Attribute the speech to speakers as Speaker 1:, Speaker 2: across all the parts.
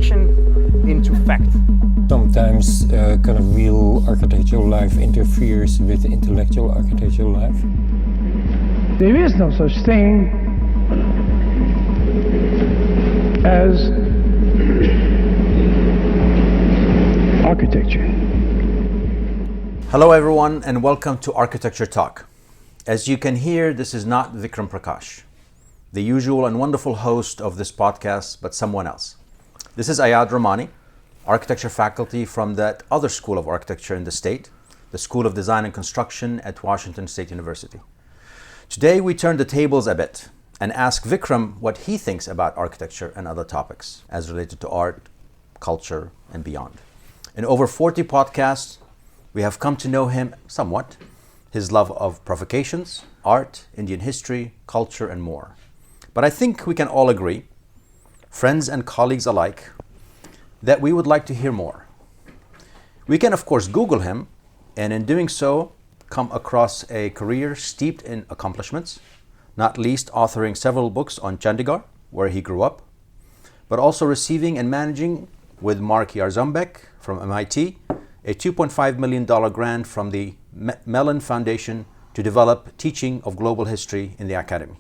Speaker 1: fiction into fact.
Speaker 2: Sometimes kind of real architectural life interferes with intellectual architectural life.
Speaker 3: There is no such thing as architecture.
Speaker 4: Hello everyone and welcome to Architecture Talk. As you can hear, this is not Vikram Prakash, the usual and wonderful host of this podcast, but someone else. This is Rahmani, architecture faculty from that other school of architecture in the state, the School of Design and Construction at Washington State University. Today we turn the tables a bit and ask Vikram what he thinks about architecture and other topics as related to art, culture, and beyond. In over 40 podcasts, we have come to know him somewhat, his love of provocations, art, Indian history, culture, and more. But I think we can all agree, friends and colleagues alike, that we would like to hear more. We can of course Google him, and in doing so, come across a career steeped in accomplishments, not least authoring several books on Chandigarh, where he grew up, but also receiving and managing with Mark Yarzambek from MIT, a $2.5 million grant from the Mellon Foundation to develop teaching of global history in the academy.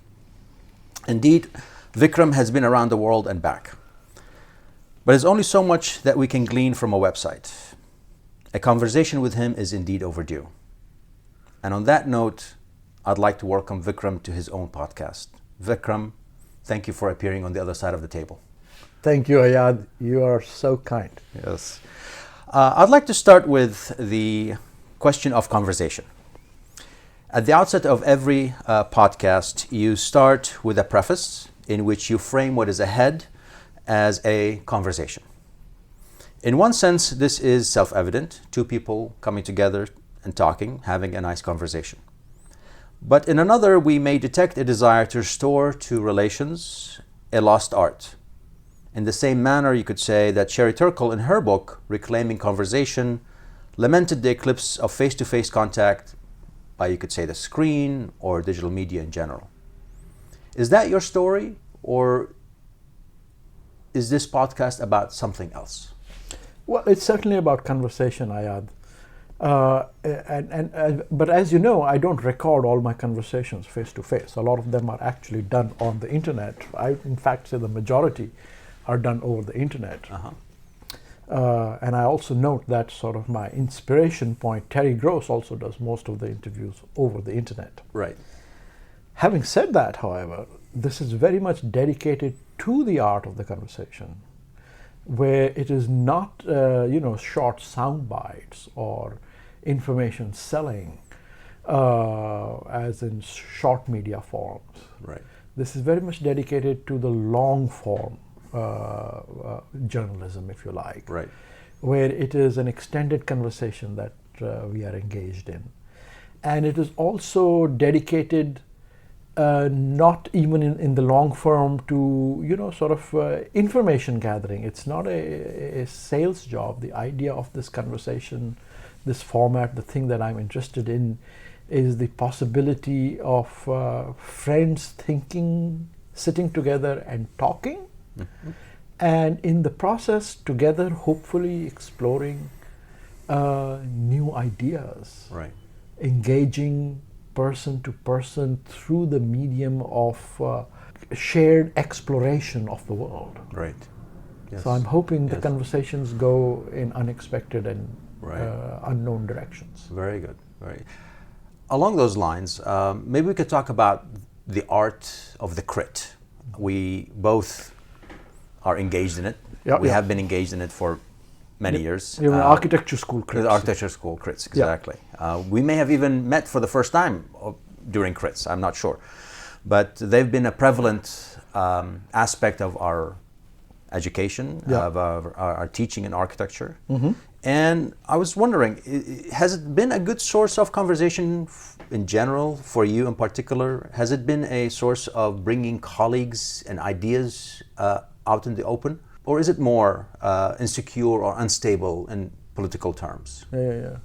Speaker 4: Indeed, Vikram has been around the world and back. But there's only so much that we can glean from a website. A conversation with him is indeed overdue. And on that note, I'd like to welcome Vikram to his own podcast. Vikram, thank you for appearing on the other side of the table.
Speaker 5: Thank you, Ayad. You are so kind.
Speaker 4: Yes. I'd like to start with the question of conversation. At the outset of every podcast, you start with a preface in which you frame what is ahead as a conversation. In one sense, this is self-evident, two people coming together and talking, having a nice conversation. But in another, we may detect a desire to restore to relations a lost art. In the same manner, you could say that Sherry Turkle, in her book, Reclaiming Conversation, lamented the eclipse of face-to-face contact by, you could say, the screen or digital media in general. Is that your story, or is this podcast about something else?
Speaker 5: Well, it's certainly about conversation, Ayad. But as you know, I don't record all my conversations face-to-face. A lot of them are actually done on the internet. I, in fact, say the majority are done over the internet. And I also note that sort of my inspiration point, Terry Gross also does most of the interviews over the internet.
Speaker 4: Right.
Speaker 5: Having said that, however, this is very much dedicated to the art of the conversation, where it is not, short sound bites or information selling, as in short media forms.
Speaker 4: Right.
Speaker 5: This is very much dedicated to the long form journalism, if you like,
Speaker 4: Right.
Speaker 5: where it is an extended conversation that we are engaged in. And it is also dedicated not even in the long form to, information gathering. It's not a sales job. The idea of this conversation, this format, the thing that I'm interested in is the possibility of friends thinking, sitting together and talking. Mm-hmm. And in the process, together, hopefully exploring new ideas,
Speaker 4: Right.
Speaker 5: engaging person to person through the medium of shared exploration of the world.
Speaker 4: Right. Yes.
Speaker 5: So I'm hoping the
Speaker 4: Yes.
Speaker 5: conversations go in unexpected and unknown directions.
Speaker 4: Very good. Very. Along those lines, maybe we could talk about the art of the crit. We both are engaged in it. We have been engaged in it for many years.
Speaker 5: You're an architecture school crits.
Speaker 4: The architecture school crits, exactly. We may have even met for the first time during crits, I'm not sure. But they've been a prevalent aspect of our education, of our teaching in architecture. Mm-hmm. And I was wondering, has it been a good source of conversation in general for you in particular? Has it been a source of bringing colleagues and ideas out in the open? Or is it more insecure or unstable in political terms?
Speaker 5: Yeah,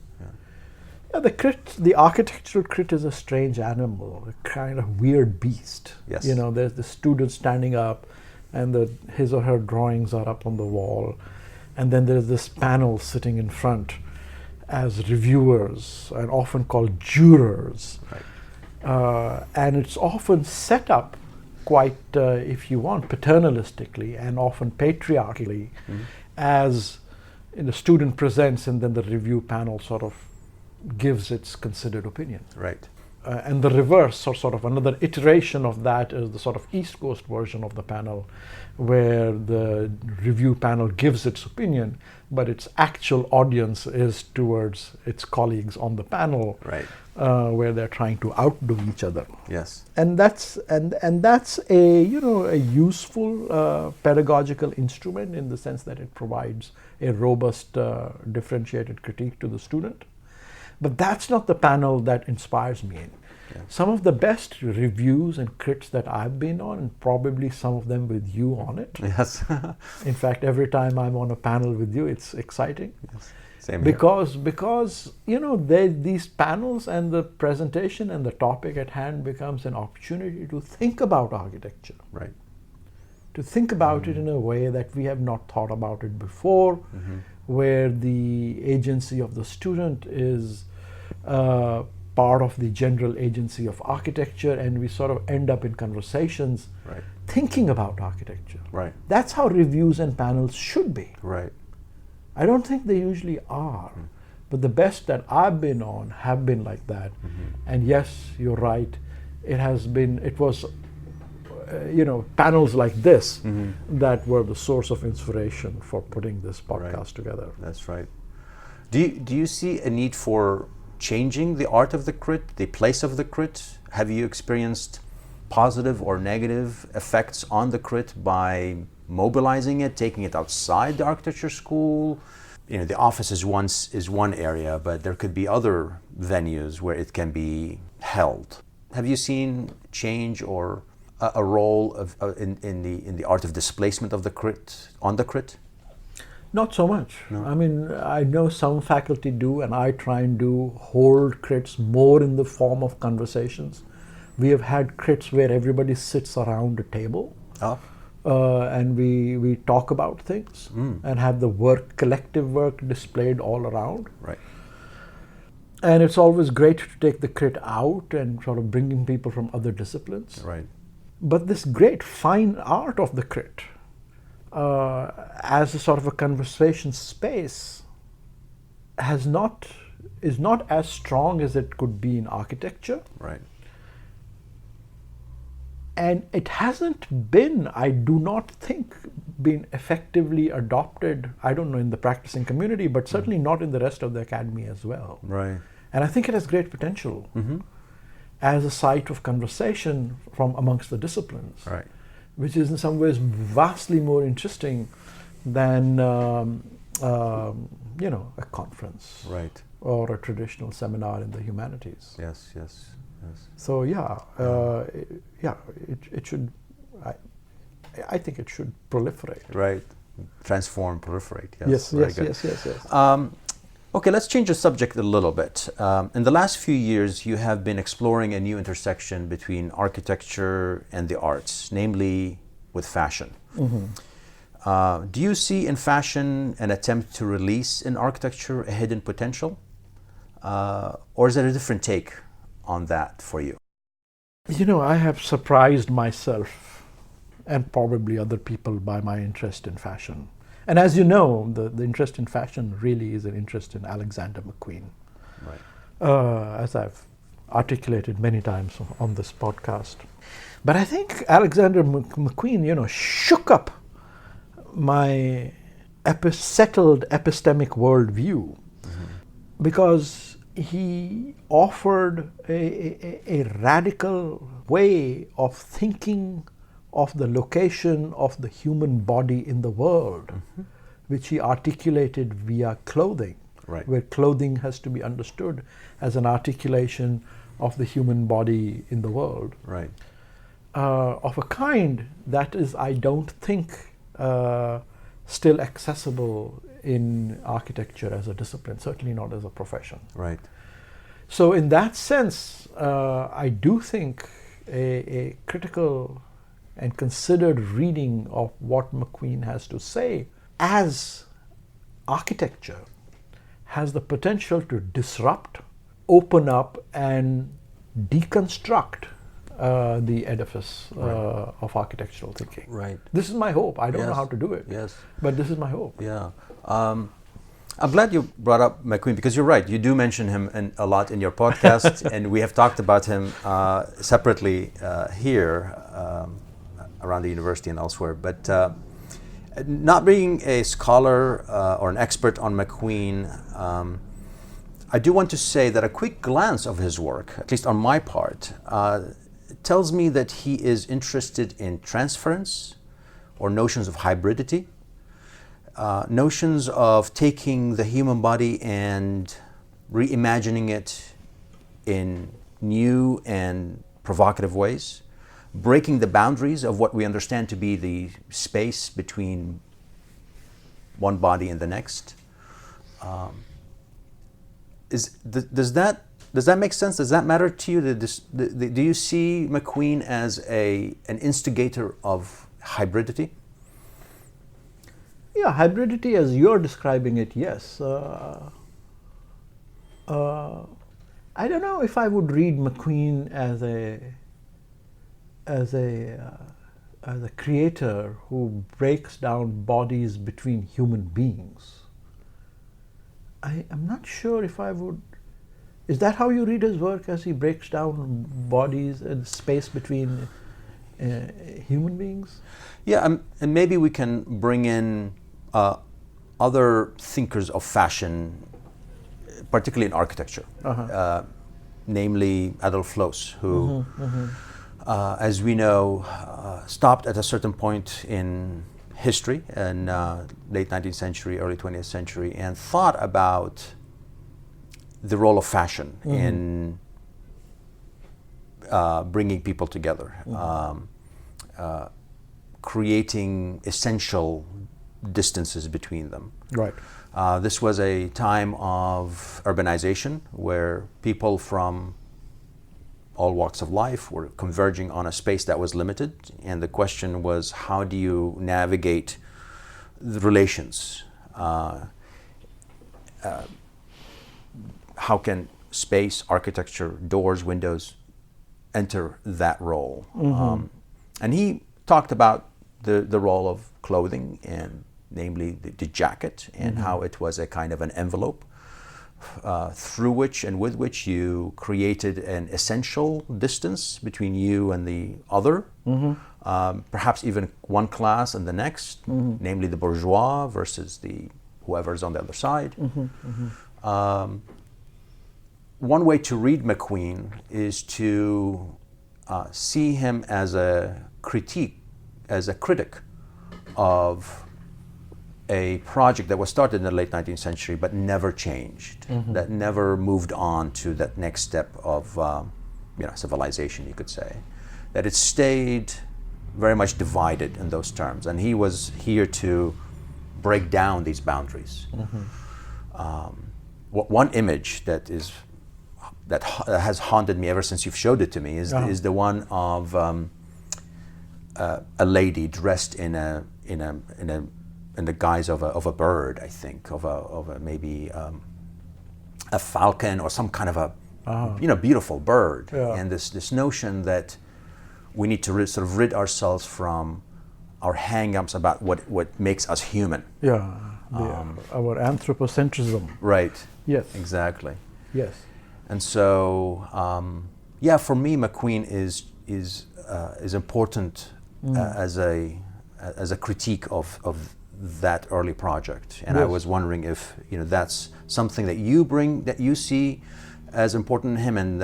Speaker 5: the architectural crit is a strange animal, a kind of weird beast.
Speaker 4: Yes.
Speaker 5: There's the student standing up, and his or her drawings are up on the wall, and then there's this panel sitting in front as reviewers and often called jurors.
Speaker 4: Right.
Speaker 5: And it's often set up quite, if you want, paternalistically and often patriarchally, as the student presents and then the review panel sort of gives its considered opinion.
Speaker 4: Right.
Speaker 5: And the reverse, or sort of another iteration of that, is the sort of East Coast version of the panel, where the review panel gives its opinion, but its actual audience is towards its colleagues on the panel,
Speaker 4: Right.
Speaker 5: Where they're trying to outdo each other.
Speaker 4: Yes.
Speaker 5: And that's a a useful pedagogical instrument, in the sense that it provides a robust differentiated critique to the student. But that's not the panel that inspires me.
Speaker 4: Yeah.
Speaker 5: Some of the best reviews and crits that I've been on, and probably some of them with you on it.
Speaker 4: Yes.
Speaker 5: In fact, every time I'm on a panel with you, it's exciting.
Speaker 4: Yes. Same here.
Speaker 5: Because these panels and the presentation and the topic at hand becomes an opportunity to think about architecture.
Speaker 4: Right.
Speaker 5: To think about it in a way that we have not thought about it before, where the agency of the student is part of the general agency of architecture, and we sort of end up in conversations
Speaker 4: Right.
Speaker 5: thinking about architecture.
Speaker 4: Right.
Speaker 5: That's how reviews and panels should be.
Speaker 4: Right.
Speaker 5: I don't think they usually are, but the best that I've been on have been like that. And yes, you're right. It was panels like this that were the source of inspiration for putting this podcast together.
Speaker 4: That's right. Do you see a need for changing the art of the crit, the place of the crit? Have you experienced positive or negative effects on the crit by mobilizing it, taking it outside the architecture school? The office is one area, but there could be other venues where it can be held. Have you seen change or a role in the art of displacement of the crit on the crit?
Speaker 5: Not so much.
Speaker 4: No.
Speaker 5: I mean, I know some faculty do, and I try and hold crits more in the form of conversations. We have had crits where everybody sits around a table.
Speaker 4: Oh.
Speaker 5: And we talk about things and have the collective work displayed all around.
Speaker 4: Right.
Speaker 5: And it's always great to take the crit out and sort of bring in people from other disciplines.
Speaker 4: Right.
Speaker 5: But this great fine art of the crit, as a sort of a conversation space, is not as strong as it could be in architecture.
Speaker 4: Right.
Speaker 5: And it hasn't been, I do not think, been effectively adopted, I don't know, in the practicing community, but certainly not in the rest of the academy as well.
Speaker 4: Right.
Speaker 5: And I think it has great potential as a site of conversation from amongst the disciplines,
Speaker 4: Right.
Speaker 5: which is in some ways vastly more interesting than a conference
Speaker 4: Right.
Speaker 5: or a traditional seminar in the humanities.
Speaker 4: Yes. Yes. Yes.
Speaker 5: So it should. I think it should proliferate.
Speaker 4: Right. Transform, proliferate.
Speaker 5: Yes.
Speaker 4: Very
Speaker 5: Yes.
Speaker 4: good.
Speaker 5: Yes. Yes. Yes.
Speaker 4: Okay, let's change the subject a little bit. In the last few years, you have been exploring a new intersection between architecture and the arts, namely with fashion. Do you see in fashion an attempt to release in architecture a hidden potential? Or is there a different take on that for you?
Speaker 5: I have surprised myself and probably other people by my interest in fashion. And as you know, the interest in fashion really is an interest in Alexander McQueen.
Speaker 4: Right.
Speaker 5: As I've articulated many times on this podcast. But I think Alexander McQueen, shook up my settled epistemic worldview, because he offered a radical way of thinking of the location of the human body in the world, which he articulated via clothing,
Speaker 4: Right.
Speaker 5: where clothing has to be understood as an articulation of the human body in the world,
Speaker 4: Right.
Speaker 5: of a kind that is, I don't think, still accessible in architecture as a discipline, certainly not as a profession.
Speaker 4: Right.
Speaker 5: So in that sense, I do think a critical and considered reading of what McQueen has to say as architecture has the potential to disrupt, open up, and deconstruct the edifice of architectural thinking.
Speaker 4: Right.
Speaker 5: This is my hope. I don't know
Speaker 4: Yes.
Speaker 5: how to do it.
Speaker 4: Yes.
Speaker 5: But this is my hope.
Speaker 4: Yeah. I'm glad you brought up McQueen because you're right. You do mention him a lot in your podcast, and we have talked about him separately here around the university and elsewhere. But not being a scholar or an expert on McQueen, I do want to say that a quick glance of his work, at least on my part, tells me that he is interested in transference or notions of hybridity. Notions of taking the human body and reimagining it in new and provocative ways, breaking the boundaries of what we understand to be the space between one body and the next. Does that make sense? Does that matter to you? Do you see McQueen as an instigator of hybridity?
Speaker 5: Yeah, hybridity as you're describing it, yes. I don't know if I would read McQueen as a creator who breaks down bodies between human beings. I'm not sure if I would. Is that how you read his work, as he breaks down bodies and space between human beings?
Speaker 4: Yeah, and maybe we can bring in other thinkers of fashion, particularly in architecture, namely Adolf Loos, who, as we know, stopped at a certain point in history in late 19th century, early 20th century, and thought about the role of fashion in bringing people together, creating essential distances between them.
Speaker 5: Right.
Speaker 4: This was a time of urbanization where people from all walks of life were converging on a space that was limited, and the question was, how do you navigate the relations? How can space, architecture, doors, windows enter that role? And he talked about the role of clothing, and namely the jacket, and how it was a kind of an envelope through which and with which you created an essential distance between you and the other, perhaps even one class and the next, namely the bourgeois versus the whoever's on the other side. One way to read McQueen is to see him as a critic of a project that was started in the late 19th century but never changed, that never moved on to that next step of civilization, you could say. That it stayed very much divided in those terms, and he was here to break down these boundaries. One image that has haunted me ever since you've showed it to me is the one of a lady dressed in the guise of a bird, I think, of a maybe a falcon or some kind of a beautiful bird, and this notion that we need to sort of rid ourselves from our hang-ups about what makes us human.
Speaker 5: Yeah, our anthropocentrism.
Speaker 4: Right.
Speaker 5: Yes.
Speaker 4: Exactly.
Speaker 5: Yes.
Speaker 4: And so, for me, McQueen is important as a critique of that early project. And I was wondering if that's something that you see as important in him, and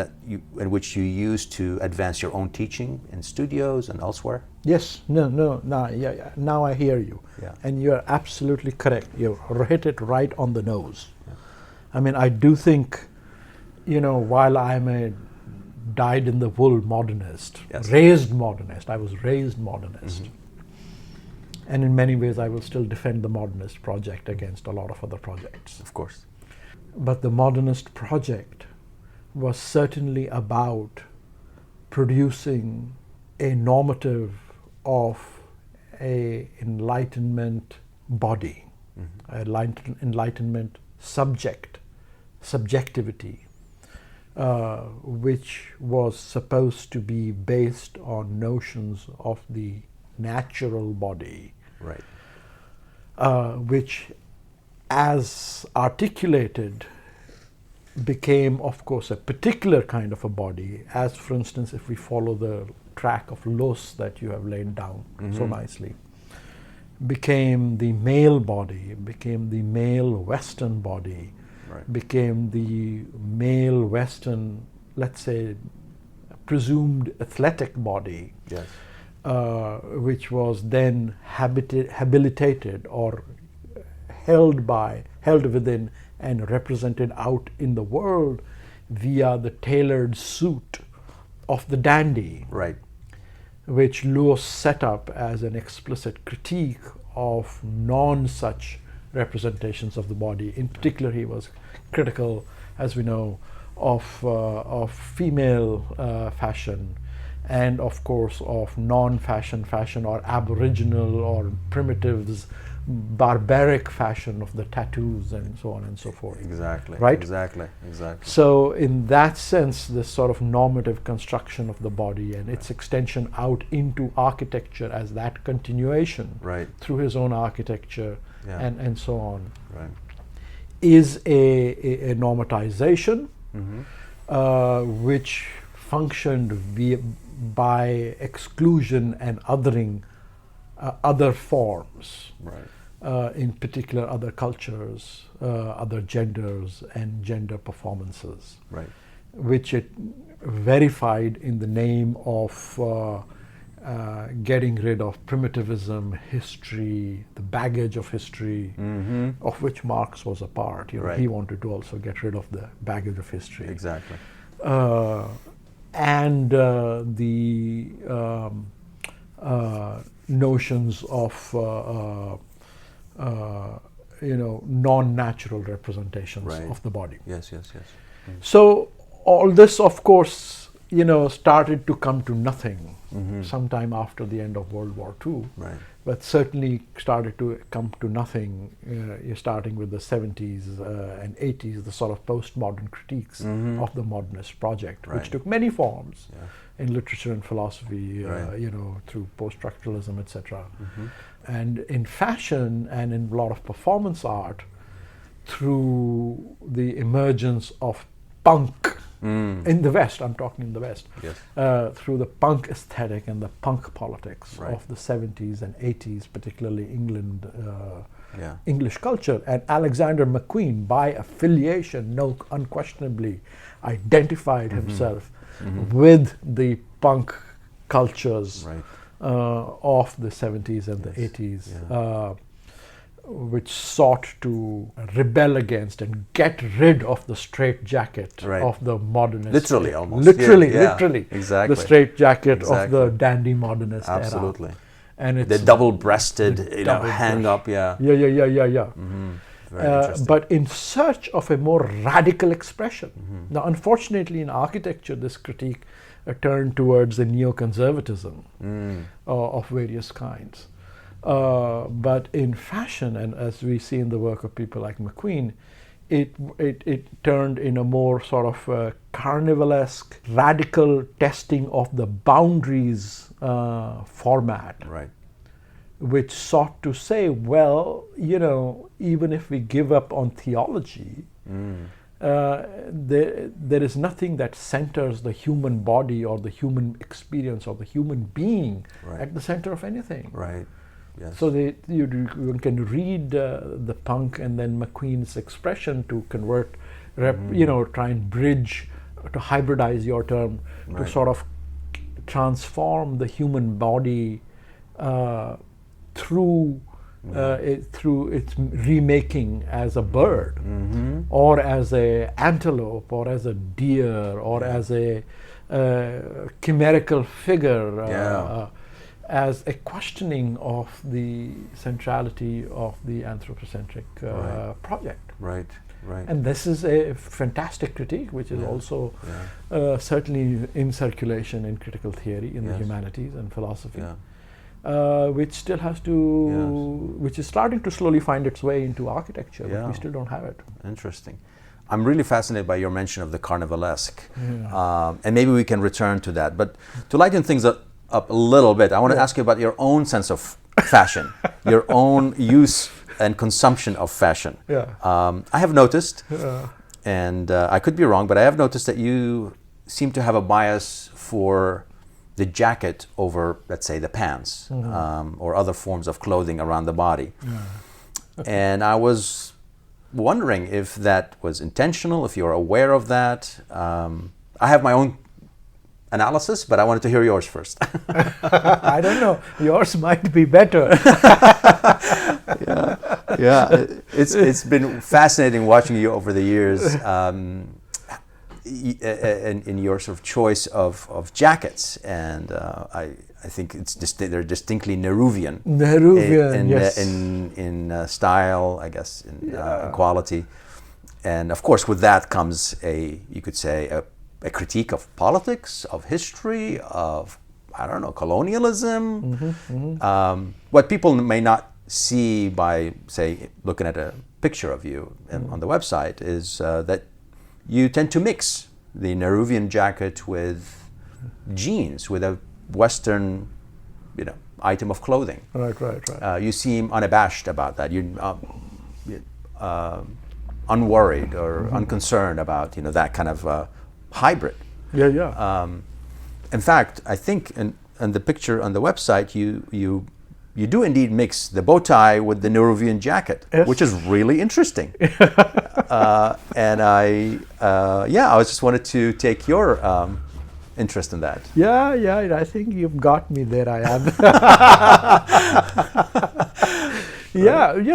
Speaker 4: in which you use to advance your own teaching in studios and elsewhere.
Speaker 5: Yes. No. Yeah. Now I hear you.
Speaker 4: Yeah.
Speaker 5: And you are absolutely correct. You hit it right on the nose. Yeah. I mean, I do think, while I'm a dyed-in-the-wool modernist, raised modernist, I was raised modernist. And in many ways, I will still defend the modernist project against a lot of other projects.
Speaker 4: Of course.
Speaker 5: But the modernist project was certainly about producing a normative of a enlightenment body, enlightenment subjectivity, which was supposed to be based on notions of the natural body,
Speaker 4: Right.
Speaker 5: which, as articulated, became, of course, a particular kind of a body. As, for instance, if we follow the track of Los that you have laid down so nicely, became the male body, became the male Western body,
Speaker 4: Right.
Speaker 5: became the male Western, let's say, presumed athletic body,
Speaker 4: Yes.
Speaker 5: which was then habilitated or held within and represented out in the world via the tailored suit of the dandy,
Speaker 4: Right.
Speaker 5: which Lewis set up as an explicit critique of non-such representations of the body. In particular, he was critical, as we know, of female fashion, and of course of non-fashion or aboriginal or primitives, barbaric fashion of the tattoos and so on and so forth.
Speaker 4: Exactly.
Speaker 5: Right?
Speaker 4: Exactly.
Speaker 5: So in that sense, this sort of normative construction of the body and its extension out into architecture as that continuation
Speaker 4: Right.
Speaker 5: through his own architecture
Speaker 4: Yeah.
Speaker 5: and so on
Speaker 4: Right.
Speaker 5: is a normatization which functioned by exclusion and othering other forms,
Speaker 4: Right.
Speaker 5: in particular other cultures, other genders and gender performances,
Speaker 4: Right.
Speaker 5: which it verified in the name of getting rid of primitivism, history, the baggage of history, of which Marx was a part. You know,
Speaker 4: Right.
Speaker 5: he wanted to also get rid of the baggage of history.
Speaker 4: Exactly.
Speaker 5: And the notions of non-natural representations
Speaker 4: Right.
Speaker 5: of the body.
Speaker 4: Yes.
Speaker 5: So all this, of course, started to come to nothing sometime after the end of World War II.
Speaker 4: Right.
Speaker 5: But certainly started to come to nothing, starting with the 70s and 80s, the sort of postmodern critiques of the modernist project,
Speaker 4: Right.
Speaker 5: which took many forms
Speaker 4: Yeah.
Speaker 5: in literature and philosophy,
Speaker 4: Right.
Speaker 5: through post-structuralism, etc. And in fashion and in a lot of performance art, through the emergence of punk in the West, I'm talking in the West,
Speaker 4: Yes.
Speaker 5: through the punk aesthetic and the punk politics
Speaker 4: Right.
Speaker 5: of the 70s and 80s, particularly England,
Speaker 4: Yeah.
Speaker 5: English culture. And Alexander McQueen, by affiliation, unquestionably identified himself with the punk cultures
Speaker 4: Right.
Speaker 5: of the 70s and the 80s, which sought to rebel against and get rid of the straitjacket
Speaker 4: Right.
Speaker 5: of the modernist.
Speaker 4: Literally, almost.
Speaker 5: Literally,
Speaker 4: Yeah.
Speaker 5: literally.
Speaker 4: Exactly.
Speaker 5: The straitjacket
Speaker 4: Exactly.
Speaker 5: of the dandy modernist era.
Speaker 4: Absolutely.
Speaker 5: And it's
Speaker 4: The double-breasted,
Speaker 5: double
Speaker 4: hang
Speaker 5: brush.
Speaker 4: up. Yeah.
Speaker 5: Yeah.
Speaker 4: Very interesting.
Speaker 5: But in search of a more radical expression. Now, unfortunately, in architecture, this critique turned towards a neoconservatism of various kinds. But in fashion, and as we see in the work of people like McQueen, it turned in a more sort of carnivalesque, radical testing of the boundaries format,
Speaker 4: Right.
Speaker 5: which sought to say, well, even if we give up on theology, there is nothing that centers the human body or the human experience or the human being
Speaker 4: Right.
Speaker 5: at the center of anything.
Speaker 4: Right. Yes.
Speaker 5: So you can read the punk and then McQueen's expression to convert, try and bridge, to hybridize your term, to
Speaker 4: Right.
Speaker 5: sort of transform the human body through its remaking as a bird, or as a antelope, or as a deer, or as a chimerical figure. As a questioning of the centrality of the anthropocentric project.
Speaker 4: Right. Right.
Speaker 5: And this is a fantastic critique, which is also certainly in circulation in critical theory, in the
Speaker 4: Yes.
Speaker 5: humanities and philosophy.
Speaker 4: Yeah.
Speaker 5: which still has to, which is starting to slowly find its way into architecture, but we still don't have it.
Speaker 4: Interesting. I'm really fascinated by your mention of the carnivalesque, and maybe we can return to that. But to lighten things up a little bit, I want to ask you about your own sense of fashion, your own use and consumption of fashion. I have noticed, and I could be wrong, but I have noticed that you seem to have a bias for the jacket over, let's say, the pants, or other forms of clothing around the body. And I was wondering if that was intentional, if you're aware of that. I have my own analysis, but I wanted to hear yours first.
Speaker 5: I don't know. Yours might be better.
Speaker 4: It's been fascinating watching you over the years, in your sort of choice of jackets, and I think they're distinctly Nehruvian.
Speaker 5: Yes.
Speaker 4: In style, I guess, in quality, and of course with that comes you could say a critique of politics, of history, of, I don't know, colonialism. What people may not see by, say, looking at a picture of you on the website is that you tend to mix the Nehruvian jacket with jeans, with a Western, item of clothing.
Speaker 5: Right.
Speaker 4: You seem unabashed about that. You're unworried or unconcerned about that kind of hybrid. In fact, I think in the picture on the website, you do indeed mix the bow tie with the Nehruvian jacket, which is really interesting. And I just wanted to take your interest in that.
Speaker 5: I think you've got me there. I am.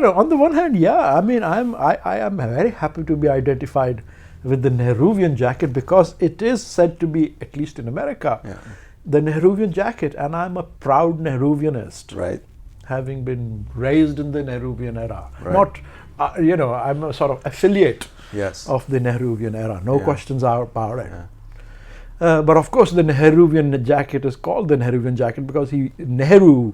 Speaker 5: On the one hand, I mean, I am very happy to be identified with the Nehruvian jacket, because it is said to be, at least in America, the Nehruvian jacket, and I'm a proud Nehruvianist.
Speaker 4: Right.
Speaker 5: Having been raised in the Nehruvian era.
Speaker 4: Right.
Speaker 5: Not, I'm a sort of affiliate of the Nehruvian era. No questions about it. But of course, the Nehruvian jacket is called the Nehruvian jacket because Nehru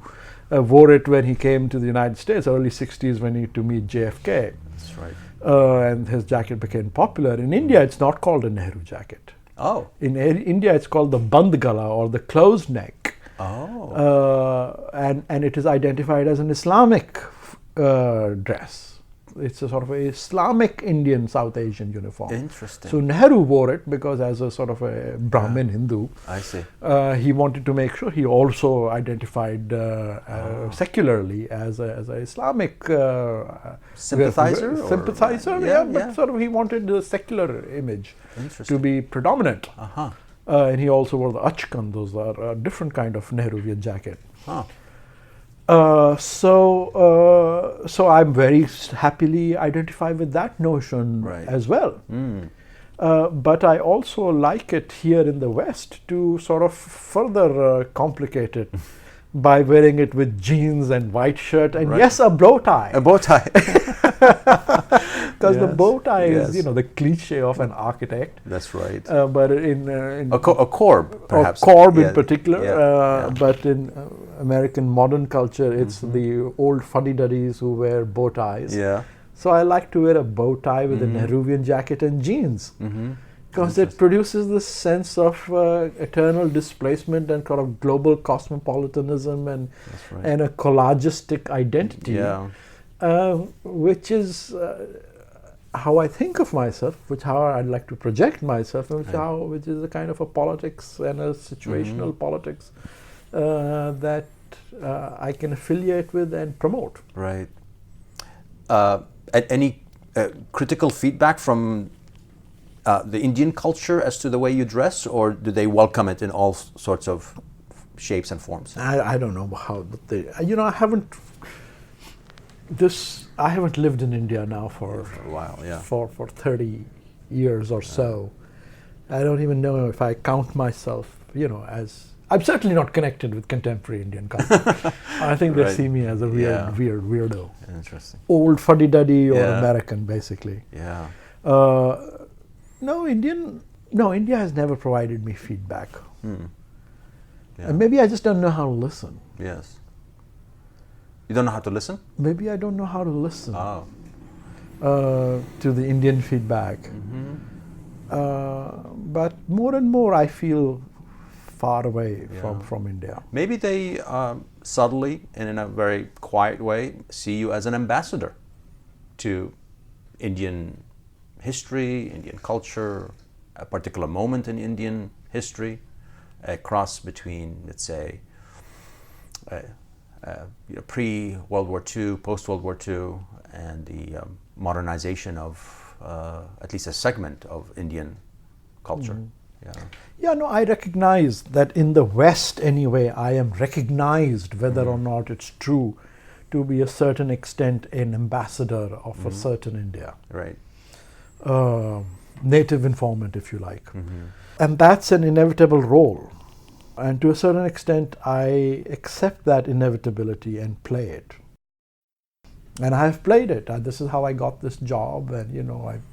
Speaker 5: wore it when he came to the United States, early 60s, to meet JFK.
Speaker 4: That's right.
Speaker 5: And his jacket became popular. In India, it's not called a Nehru jacket.
Speaker 4: Oh.
Speaker 5: In India, it's called the Band Gala, or the closed neck.
Speaker 4: Oh.
Speaker 5: And it is identified as an Islamic dress. It's a sort of a Islamic Indian South Asian uniform.
Speaker 4: Interesting.
Speaker 5: So Nehru wore it because, as a sort of a Brahmin Hindu,
Speaker 4: I see.
Speaker 5: He wanted to make sure he also identified secularly as a Islamic
Speaker 4: sympathizer.
Speaker 5: But sort of he wanted the secular image to be predominant. And he also wore the achkan. Those are a different kind of Nehruvian jacket. So I'm very happily identified with that notion as well. But I also like it here in the West to sort of further complicate it by wearing it with jeans and white shirt and yes, a bow tie.
Speaker 4: A bow tie.
Speaker 5: Because the bow tie is, the cliche of an architect.
Speaker 4: That's right.
Speaker 5: But in
Speaker 4: a corb, perhaps.
Speaker 5: A corb in particular. But in American modern culture, it's the old fuddy-duddies who wear bow ties. So I like to wear a bow tie with a Nehruvian jacket and jeans. Because it produces this sense of eternal displacement and kind of global cosmopolitanism and a collagistic identity, which is how I think of myself, how I'd like to project myself, and which is a kind of a politics and a situational politics that I can affiliate with and promote.
Speaker 4: Right. Any critical feedback from the Indian culture as to the way you dress, or do they welcome it in all sorts of shapes and forms?
Speaker 5: I don't know how, but I haven't lived in India now for
Speaker 4: a while,
Speaker 5: for 30 years or so. I don't even know if I count myself, as I'm certainly not connected with contemporary Indian culture. I think they see me as a weird weirdo.
Speaker 4: Interesting.
Speaker 5: Old fuddy-duddy or American, basically.
Speaker 4: Yeah.
Speaker 5: India has never provided me feedback. And maybe I just don't know how to listen.
Speaker 4: Yes. You don't know how to listen?
Speaker 5: Maybe I don't know how to listen
Speaker 4: Oh.
Speaker 5: to the Indian feedback. But more and more I feel far away from India.
Speaker 4: Maybe they subtly and in a very quiet way see you as an ambassador to Indian history, Indian culture, a particular moment in Indian history, a cross between, let's say, pre-World War II, post-World War II, and the modernization of at least a segment of Indian culture.
Speaker 5: Yeah, no, I recognize that in the West anyway, I am recognized, whether or not it's true, to be a certain extent an ambassador of a certain India.
Speaker 4: Right.
Speaker 5: Native informant, if you like. And that's an inevitable role. And to a certain extent, I accept that inevitability and play it. And I have played it. This is how I got this job, and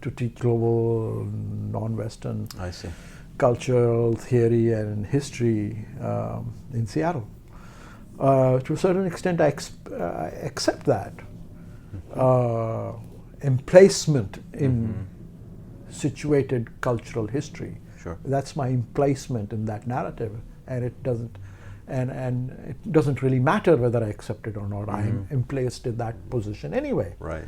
Speaker 5: to teach global, non-Western
Speaker 4: I see.
Speaker 5: cultural theory and history in Seattle. To a certain extent, I accept that emplacement in situated cultural history.
Speaker 4: Sure.
Speaker 5: That's my emplacement in that narrative, and it doesn't, and it doesn't really matter whether I accept it or not. I am emplaced in that position anyway.
Speaker 4: Right.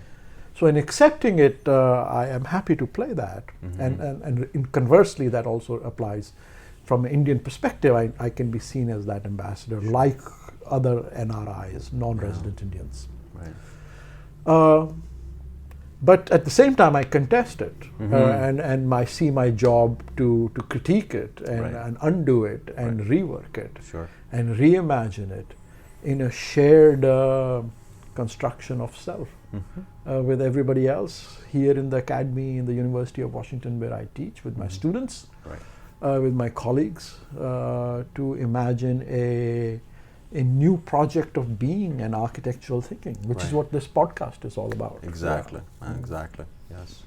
Speaker 5: So in accepting it, I am happy to play that, and conversely, that also applies from an Indian perspective. I can be seen as that ambassador, like other NRIs, non-resident Indians.
Speaker 4: Right.
Speaker 5: But at the same time, I contest it, and I see my job to critique it and undo it and rework it
Speaker 4: Sure.
Speaker 5: and reimagine it in a shared construction of self with everybody else here in the academy, in the University of Washington, where I teach with my students,
Speaker 4: Right.
Speaker 5: with my colleagues, to imagine a new project of being and architectural thinking, which is
Speaker 4: Right.
Speaker 5: what this podcast is all about.
Speaker 4: Exactly. Exactly. Yes.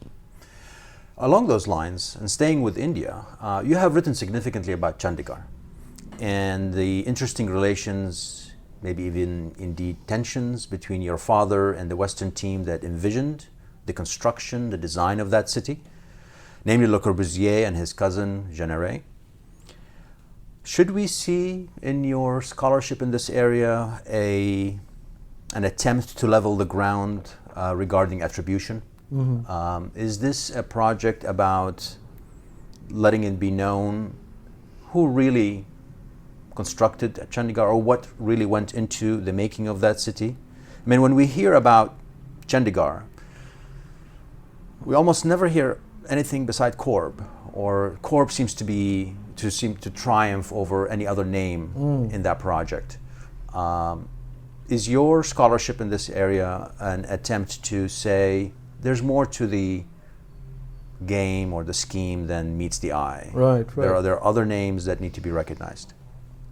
Speaker 4: Along those lines, and staying with India, you have written significantly about Chandigarh and the interesting relations, maybe even indeed tensions, between your father and the Western team that envisioned the construction, the design of that city, namely Le Corbusier and his cousin Jeanneret. Should we see in your scholarship in this area an attempt to level the ground regarding attribution? Is this a project about letting it be known who really constructed Chandigarh, or what really went into the making of that city? I mean, when we hear about Chandigarh, we almost never hear anything beside Corb, or Corb seems to triumph over any other name in that project. Is your scholarship in this area an attempt to say there's more to the game or the scheme than meets the eye?
Speaker 5: Right.
Speaker 4: There are other names that need to be recognized.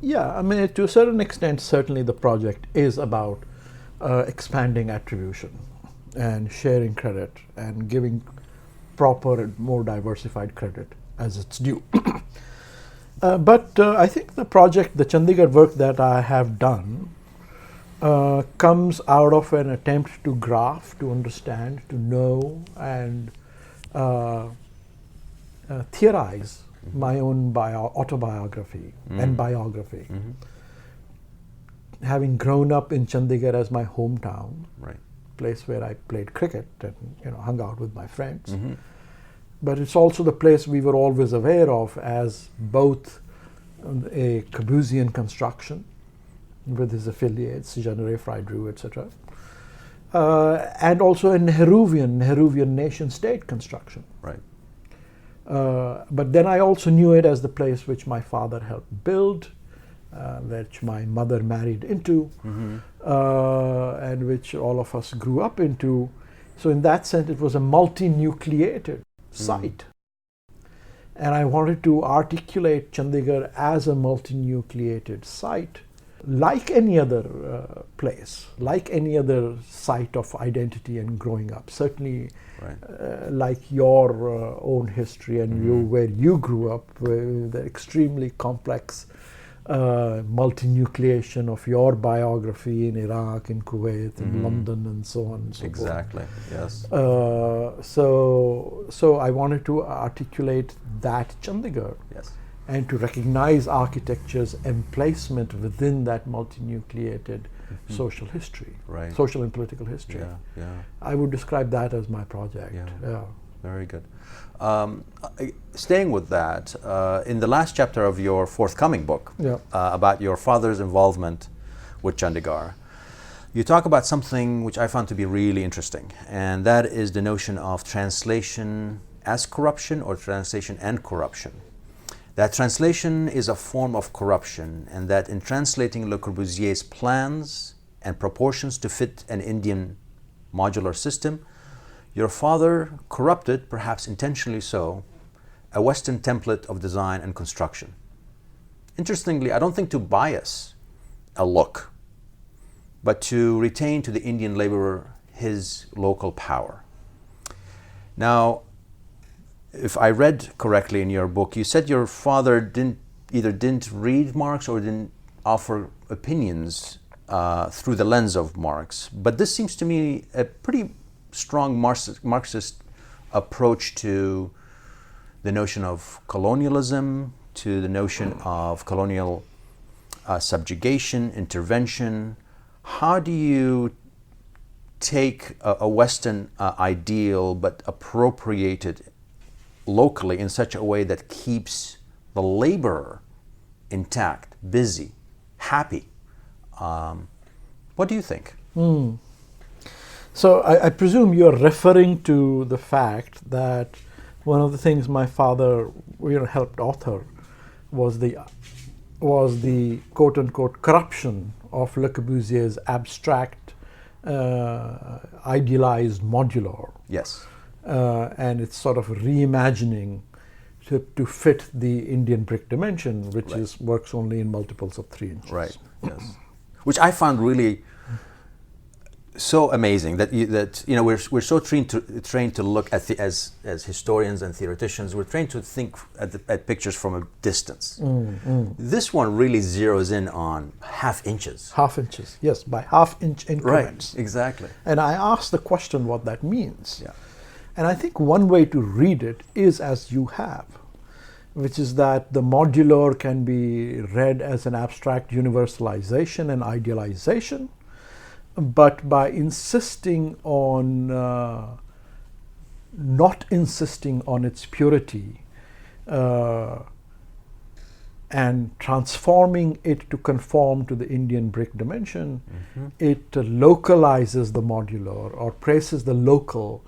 Speaker 5: Yeah, I mean, to a certain extent, certainly the project is about expanding attribution and sharing credit and giving proper and more diversified credit as it's due. But I think the project, the Chandigarh work that I have done, comes out of an attempt to graph, to understand, to know, and theorize my own autobiography and biography. Having grown up in Chandigarh as my hometown,
Speaker 4: Right.
Speaker 5: place where I played cricket and hung out with my friends. But it's also the place we were always aware of as both a Corbusian construction with his affiliates, Jeanneret, Friedrich, etc., and also a Nehruvian nation-state construction.
Speaker 4: Right.
Speaker 5: But then I also knew it as the place which my father helped build, which my mother married into, and which all of us grew up into. So in that sense, it was a multi-nucleated site. And I wanted to articulate Chandigarh as a multi-nucleated site, like any other place, like any other site of identity and growing up. Certainly, like your own history and where you grew up, with the extremely complex multi-nucleation of your biography in Iraq, in Kuwait, in London, and so on and so forth.
Speaker 4: Exactly. Yes.
Speaker 5: So I wanted to articulate that Chandigarh
Speaker 4: Yes.
Speaker 5: and to recognize architecture's emplacement within that multi-nucleated social history,
Speaker 4: Right.
Speaker 5: social and political history.
Speaker 4: Yeah. Yeah.
Speaker 5: I would describe that as my project.
Speaker 4: Yeah. Very good. Staying with that, in the last chapter of your forthcoming book
Speaker 5: Yeah.
Speaker 4: about your father's involvement with Chandigarh, you talk about something which I found to be really interesting, and that is the notion of translation as corruption or translation and corruption. That translation is a form of corruption, and that in translating Le Corbusier's plans and proportions to fit an Indian modular system, your father corrupted, perhaps intentionally so, a Western template of design and construction. Interestingly, I don't think to bias a look, but to retain to the Indian laborer his local power. Now, if I read correctly in your book, you said your father didn't read Marx or didn't offer opinions through the lens of Marx. But this seems to me a pretty strong Marxist approach to the notion of colonialism, to the notion of colonial subjugation, intervention. How do you take a Western ideal but appropriate it locally in such a way that keeps the laborer intact, busy, happy? What do you think?
Speaker 5: So I presume you're referring to the fact that one of the things my father, helped author was the quote unquote corruption of Le Corbusier's abstract, idealized modular.
Speaker 4: Yes.
Speaker 5: And it's sort of reimagining to fit the Indian brick dimension, which
Speaker 4: Right.
Speaker 5: works only in multiples of 3 inches.
Speaker 4: Right. Yes. Which I found really so amazing that we're so trained to look at as historians and theoreticians, we're trained to think at pictures from a distance. This one really zeroes in on half inches.
Speaker 5: Half inches, yes, by half-inch increments.
Speaker 4: Right. Exactly.
Speaker 5: And I asked the question what that means.
Speaker 4: Yeah.
Speaker 5: And I think one way to read it is as you have, which is that the modular can be read as an abstract universalization and idealization, but by insisting on, not insisting on its purity, and transforming it to conform to the Indian brick dimension, it localizes the modular or places the local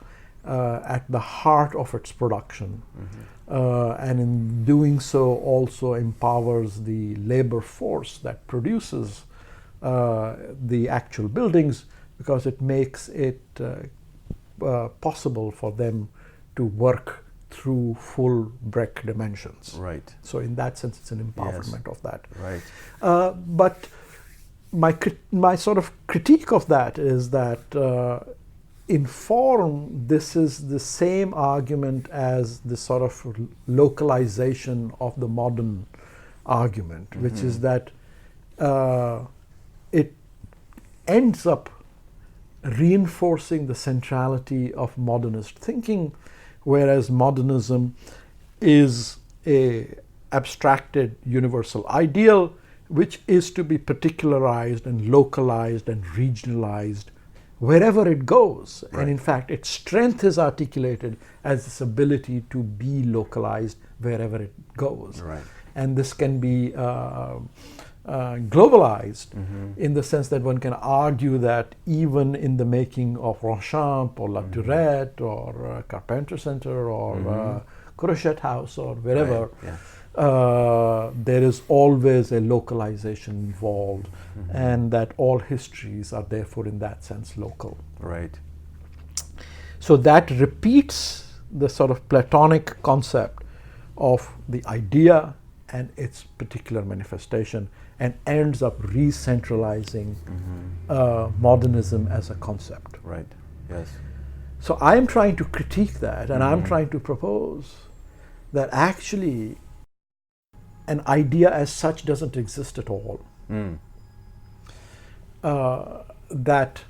Speaker 5: at the heart of its production. And in doing so also empowers the labor force that produces the actual buildings, because it makes it possible for them to work through full brick dimensions.
Speaker 4: Right.
Speaker 5: So in that sense, it's an empowerment of that.
Speaker 4: Right.
Speaker 5: But my sort of critique of that is that in form, this is the same argument as the sort of localization of the modern argument, which is that it ends up reinforcing the centrality of modernist thinking, whereas modernism is a abstracted universal ideal which is to be particularized and localized and regionalized wherever it goes.
Speaker 4: Right.
Speaker 5: And in fact, its strength is articulated as this ability to be localized wherever it goes.
Speaker 4: Right.
Speaker 5: And this can be globalized in the sense that one can argue that even in the making of Ronchamp or La Tourette or Carpenter Center or Crochet House or wherever,
Speaker 4: Right. Yeah.
Speaker 5: there is always a localization involved, and that all histories are therefore in that sense local.
Speaker 4: Right.
Speaker 5: So that repeats the sort of Platonic concept of the idea and its particular manifestation, and ends up re-centralizing modernism as a concept.
Speaker 4: Right. Yes.
Speaker 5: So I am trying to critique that, and I'm trying to propose that actually an idea as such doesn't exist at all. That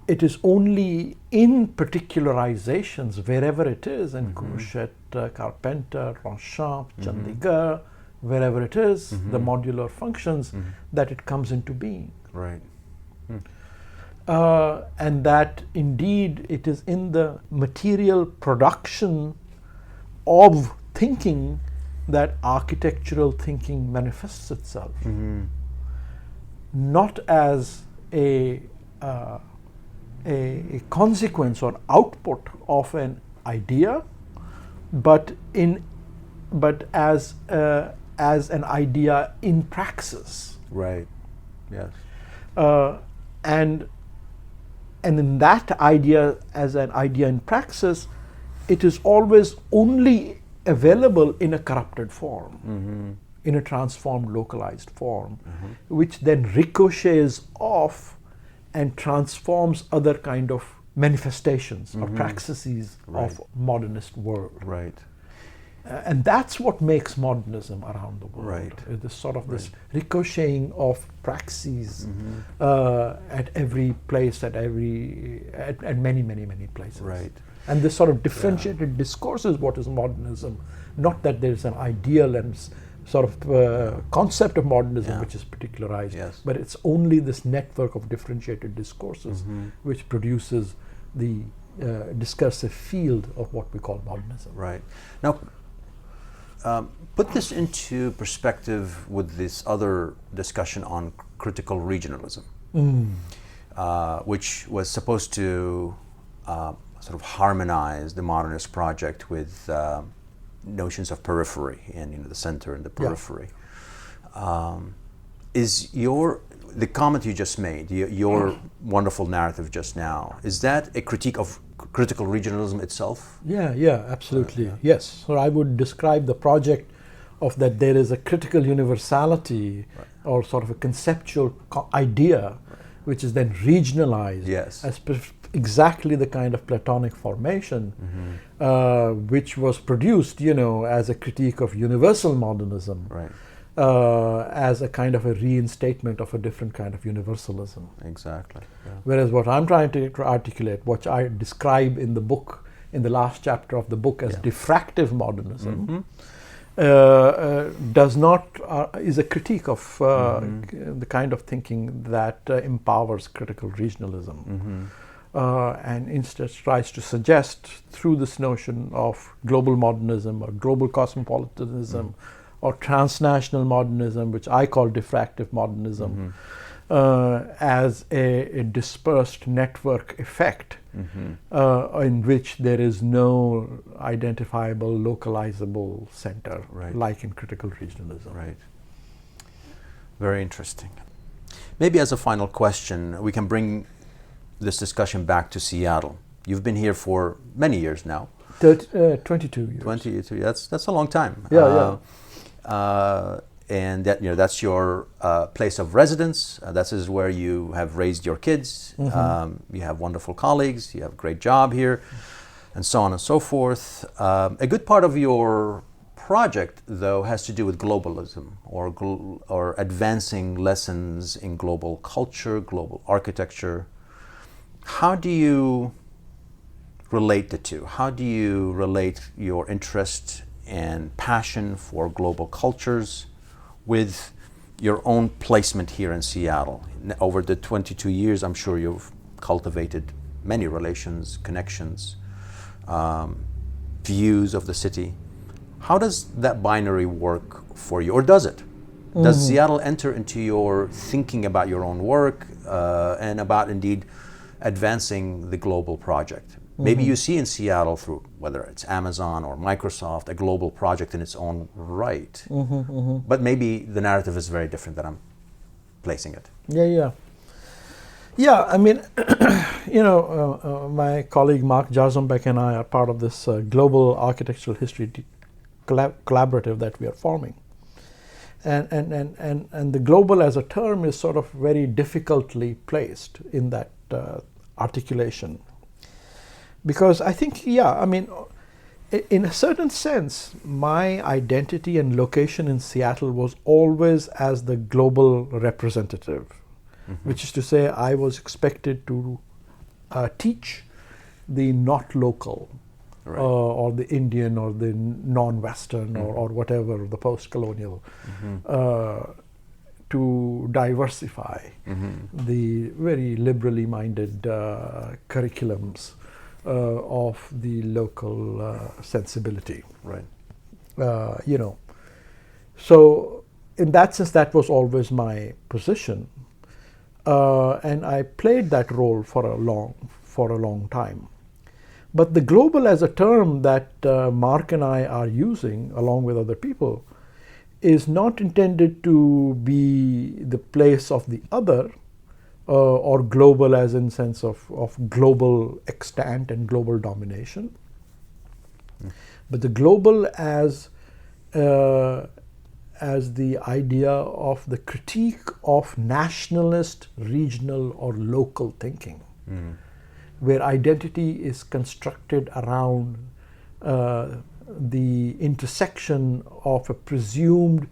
Speaker 5: it is only in particularizations, wherever it is, in Courgette, Carpenter, Ronchamp, Chandigarh, wherever it is, the modular functions, that it comes into being.
Speaker 4: Right.
Speaker 5: And that indeed it is in the material production of thinking that architectural thinking manifests itself, not as a consequence or output of an idea, but as an idea in praxis.
Speaker 4: Right. Yes.
Speaker 5: And in that idea, as an idea in praxis, it is always only available in a corrupted form, in a transformed, localized form, which then ricochets off and transforms other kind of manifestations or praxis of modernist world.
Speaker 4: Right.
Speaker 5: And that's what makes modernism around the world.
Speaker 4: Right.
Speaker 5: This sort of this ricocheting of praxis at every place, at many, many, many places.
Speaker 4: Right.
Speaker 5: And this sort of differentiated discourse is what is modernism. Not that there is an ideal and sort of concept of modernism which is particularized, but it's only this network of differentiated discourses which produces the discursive field of what we call modernism.
Speaker 4: Right. Now, put this into perspective with this other discussion on critical regionalism, which was supposed to sort of harmonize the modernist project with notions of periphery and the center and the periphery. Is the comment you just made, your wonderful narrative just now, is that a critique of critical regionalism itself?
Speaker 5: Yeah, absolutely. Yes. So I would describe the project of that there is a critical universality or sort of a conceptual idea which is then regionalized as exactly the kind of Platonic formation which was produced, as a critique of universal modernism.
Speaker 4: Right.
Speaker 5: As a kind of a reinstatement of a different kind of universalism.
Speaker 4: Exactly. Yeah.
Speaker 5: Whereas what I'm trying to articulate, what I describe in the book, in the last chapter of the book as diffractive modernism, is a critique of the kind of thinking that empowers critical regionalism. And instead tries to suggest through this notion of global modernism or global cosmopolitanism, or transnational modernism, which I call diffractive modernism, as a dispersed network effect in which there is no identifiable, localizable center, like in critical regionalism.
Speaker 4: Right. Very interesting. Maybe as a final question, we can bring this discussion back to Seattle. You've been here for many years now.
Speaker 5: 22 years.
Speaker 4: 22. That's a long time. And that's your place of residence. That is where you have raised your kids. You have wonderful colleagues. You have a great job here, and so on and so forth. A good part of your project, though, has to do with globalism or advancing lessons in global culture, global architecture. How do you relate the two? How do you relate your interest and passion for global cultures with your own placement here in Seattle? Over the 22 years, I'm sure you've cultivated many relations, connections, views of the city. How does that binary work for you, or does it? Does Seattle enter into your thinking about your own work and about indeed advancing the global project? Maybe you see in Seattle, through whether it's Amazon or Microsoft, a global project in its own right. But maybe the narrative is very different than I'm placing it.
Speaker 5: Yeah, I mean, my colleague Mark Jarzombek and I are part of this global architectural history collaborative that we are forming. And the global as a term is sort of very difficultly placed in that articulation. Because I think, in a certain sense, my identity and location in Seattle was always as the global representative, which is to say, I was expected to teach the not local,
Speaker 4: Right.
Speaker 5: or the Indian, or the non-Western, or whatever, the post-colonial, to diversify the very liberally minded curriculums of the local sensibility.
Speaker 4: Right.
Speaker 5: So in that sense, that was always my position, and I played that role for a long time. But the global as a term that Mark and I are using, along with other people, is not intended to be the place of the other, or global as in sense of global extant and global domination, but the global as the idea of the critique of nationalist, regional, or local thinking, where identity is constructed around the intersection of a presumed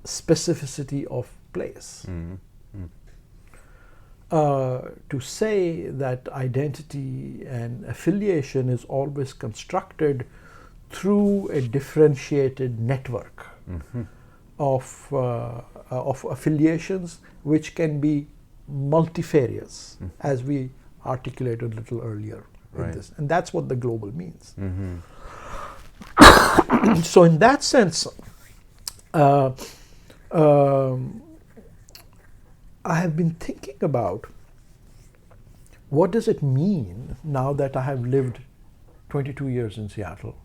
Speaker 5: specificity of place. To say that identity and affiliation is always constructed through a differentiated network of affiliations, which can be multifarious, as we articulated a little earlier in
Speaker 4: Right.
Speaker 5: this, and that's what the global means. So in that sense, I have been thinking about what does it mean now that I have lived 22 years in Seattle.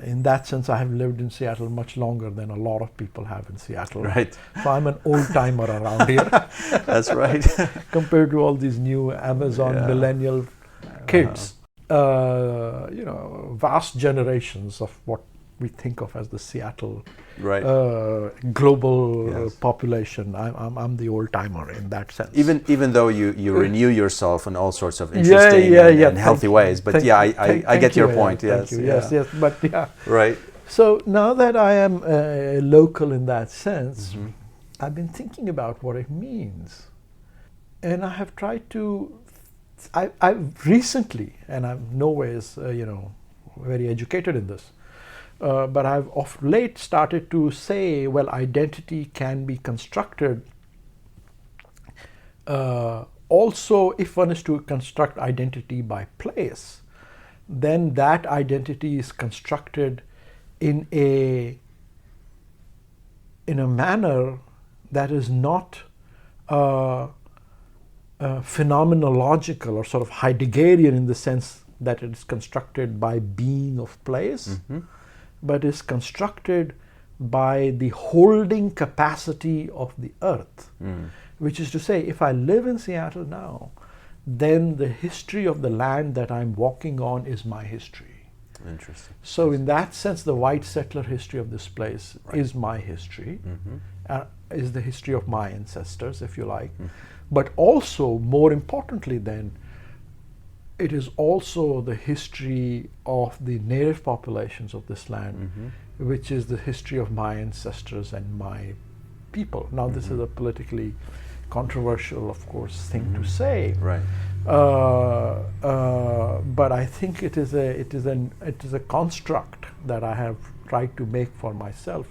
Speaker 5: In that sense, I have lived in Seattle much longer than a lot of people have in Seattle.
Speaker 4: Right.
Speaker 5: So I'm an old timer around here
Speaker 4: That's right.
Speaker 5: compared to all these new Amazon
Speaker 4: Yeah.
Speaker 5: millennial kids. Vast generations of what we think of as the Seattle
Speaker 4: Right.
Speaker 5: global
Speaker 4: Yes.
Speaker 5: population. I'm the old timer in that sense.
Speaker 4: Even though you renew yourself in all sorts of interesting and healthy ways, but
Speaker 5: Thank
Speaker 4: yeah,
Speaker 5: you.
Speaker 4: I
Speaker 5: Thank
Speaker 4: get your
Speaker 5: you,
Speaker 4: point.
Speaker 5: Thank
Speaker 4: Yes.
Speaker 5: you.
Speaker 4: Yeah.
Speaker 5: Yes. But yeah.
Speaker 4: Right.
Speaker 5: So now that I am local in that sense, I've been thinking about what it means, and I have tried to. I've recently, and I'm no ways very educated in this, but I've of late started to say, well, identity can be constructed. Also, if one is to construct identity by place, then that identity is constructed in a manner that is not phenomenological or sort of Heideggerian in the sense that it is constructed by being of place, but is constructed by the holding capacity of the earth. Which is to say, if I live in Seattle now, then the history of the land that I'm walking on is my history.
Speaker 4: Interesting.
Speaker 5: So in that sense, the white settler history of this place is my history, is the history of my ancestors, if you like. But also, more importantly then, it is also the history of the native populations of this land, which is the history of my ancestors and my people. Now, this is a politically controversial, of course, thing to say.
Speaker 4: Right.
Speaker 5: But I think it is a construct that I have tried to make for myself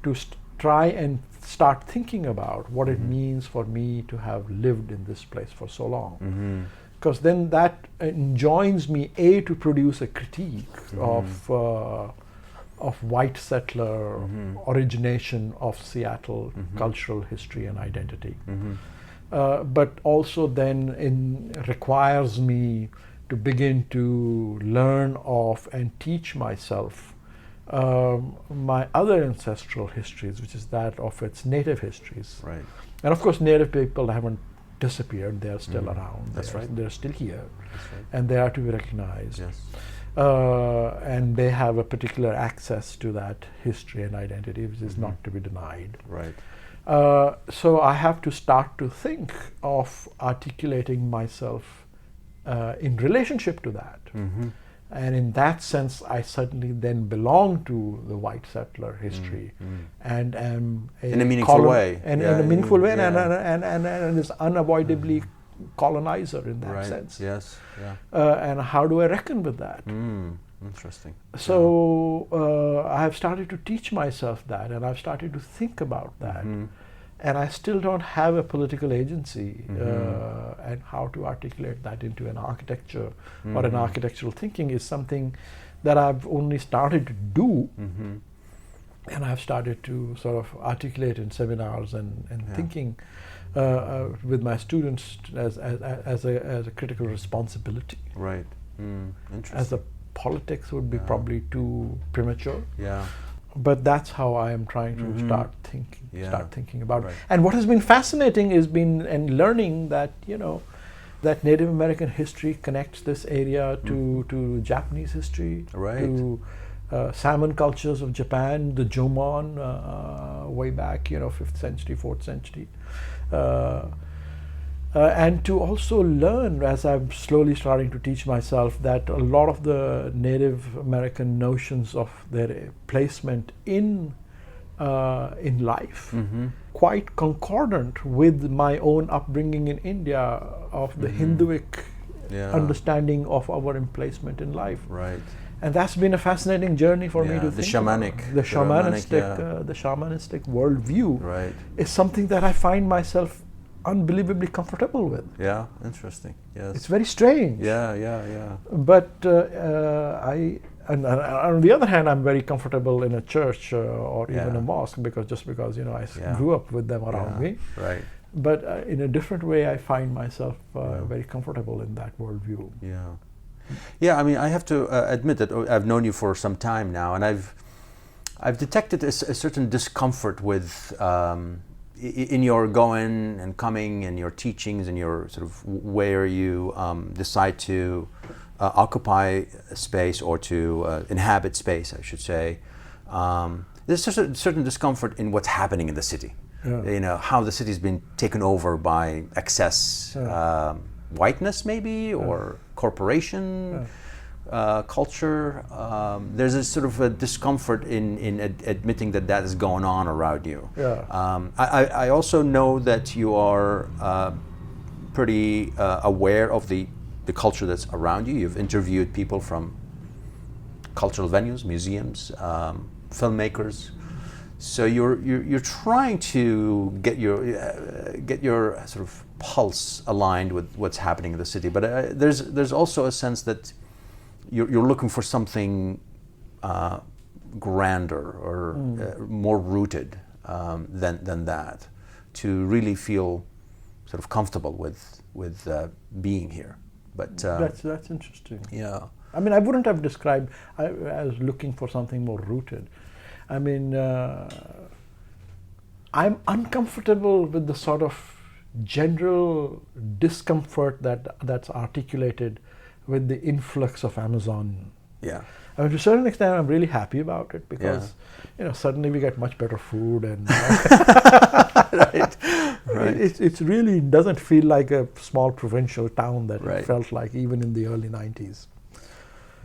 Speaker 5: to try and start thinking about what it means for me to have lived in this place for so long. Because then that enjoins me to produce a critique of white settler origination of Seattle cultural history and identity. But also then requires me to begin to learn of and teach myself my other ancestral histories, which is that of its native histories.
Speaker 4: Right.
Speaker 5: And of course, native people haven't disappeared; they are still around.
Speaker 4: That's right.
Speaker 5: They're still here,
Speaker 4: That's right.
Speaker 5: and they are to be recognized.
Speaker 4: Yes.
Speaker 5: And they have a particular access to that history and identity, which is not to be denied.
Speaker 4: Right.
Speaker 5: So I have to start to think of articulating myself in relationship to that. And in that sense, I certainly then belong to the white settler history, and am
Speaker 4: in a meaningful way.
Speaker 5: and
Speaker 4: Yeah,
Speaker 5: in a meaningful way,
Speaker 4: yeah.
Speaker 5: and is unavoidably colonizer in that
Speaker 4: Right.
Speaker 5: sense.
Speaker 4: Yes. Yeah.
Speaker 5: And how do I reckon with that?
Speaker 4: Interesting.
Speaker 5: So I have started to teach myself that, and I've started to think about that. And I still don't have a political agency, and how to articulate that into an architecture or an architectural thinking is something that I've only started to do, and I've started to sort of articulate in seminars and thinking with my students as a critical responsibility.
Speaker 4: Right. Interesting.
Speaker 5: As a politics would be probably too premature.
Speaker 4: Yeah.
Speaker 5: But that's how I am trying to start thinking about
Speaker 4: Right.
Speaker 5: it. And what has been fascinating is and learning that, that Native American history connects this area to Japanese history,
Speaker 4: Right.
Speaker 5: to salmon cultures of Japan, the Jomon, way back, 5th century, 4th century. And to also learn, as I'm slowly starting to teach myself, that a lot of the Native American notions of their placement in life, quite concordant with my own upbringing in India of the Hinduic understanding of our placement in life.
Speaker 4: Right.
Speaker 5: And that's been a fascinating journey for me to
Speaker 4: the
Speaker 5: think
Speaker 4: shamanic,
Speaker 5: about. The shamanistic worldview
Speaker 4: Right.
Speaker 5: is something that I find myself unbelievably comfortable with.
Speaker 4: Yeah. Interesting. Yes.
Speaker 5: It's very strange.
Speaker 4: Yeah.
Speaker 5: But and on the other hand, I'm very comfortable in a church or even a mosque because I grew up with them around me.
Speaker 4: Right.
Speaker 5: But in a different way, I find myself very comfortable in that worldview.
Speaker 4: Yeah. Yeah. I mean, I have to admit that I've known you for some time now, and I've detected a certain discomfort with. In your going and coming and your teachings and your sort of where you decide to occupy a space or to inhabit space, I should say, there's just a certain discomfort in what's happening in the city. How the city's been taken over by excess whiteness, maybe, or corporation. Culture, there's a sort of a discomfort in admitting that is going on around you. I also know that you are pretty aware of the culture that's around you. You've interviewed people from cultural venues, museums, filmmakers. So you're trying to get your sort of pulse aligned with what's happening in the city. But there's also a sense that you're looking for something grander or more rooted than that, to really feel sort of comfortable with being here. But
Speaker 5: That's interesting.
Speaker 4: yeah.
Speaker 5: I mean, I wouldn't have described as looking for something more rooted. I mean, I'm uncomfortable with the sort of general discomfort that's articulated with the influx of Amazon.
Speaker 4: Yeah.
Speaker 5: I mean, to a certain extent, I'm really happy about it because, suddenly we get much better food and
Speaker 4: Right.
Speaker 5: it really doesn't feel like a small provincial town that
Speaker 4: Right.
Speaker 5: it felt like even in the early 90s.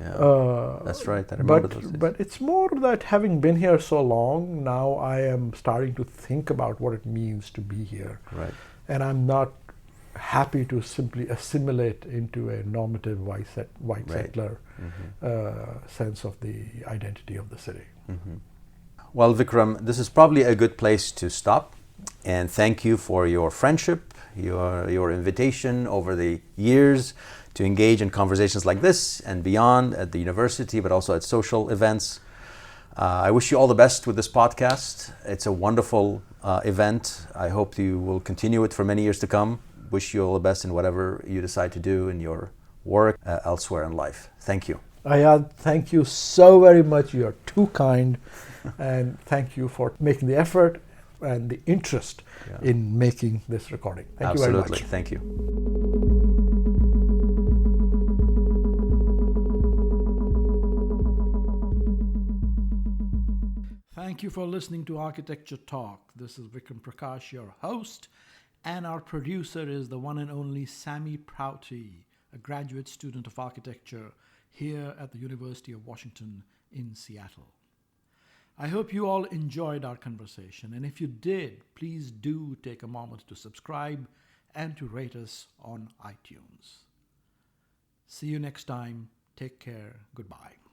Speaker 4: Yeah. That's right. I remember those days.
Speaker 5: But it's more that having been here so long, now I am starting to think about what it means to be here.
Speaker 4: Right.
Speaker 5: And I'm not happy to simply assimilate into a normative white
Speaker 4: Right.
Speaker 5: settler sense of the identity of the city.
Speaker 4: Well, Vikram, this is probably a good place to stop. And thank you for your friendship, your invitation over the years to engage in conversations like this and beyond at the university, but also at social events. I wish you all the best with this podcast. It's a wonderful event. I hope you will continue it for many years to come. Wish you all the best in whatever you decide to do in your work elsewhere in life. Thank you.
Speaker 5: Ayad, thank you so very much. You are too kind. And thank you for making the effort and the interest in making this recording. Thank you very much.
Speaker 4: Absolutely. Thank you.
Speaker 5: Thank you for listening to Architecture Talk. This is Vikram Prakash, your host, and our producer is the one and only Sammy Prouty, a graduate student of architecture here at the University of Washington in Seattle. I hope you all enjoyed our conversation, and if you did, please do take a moment to subscribe and to rate us on iTunes. See you next time. Take care. Goodbye.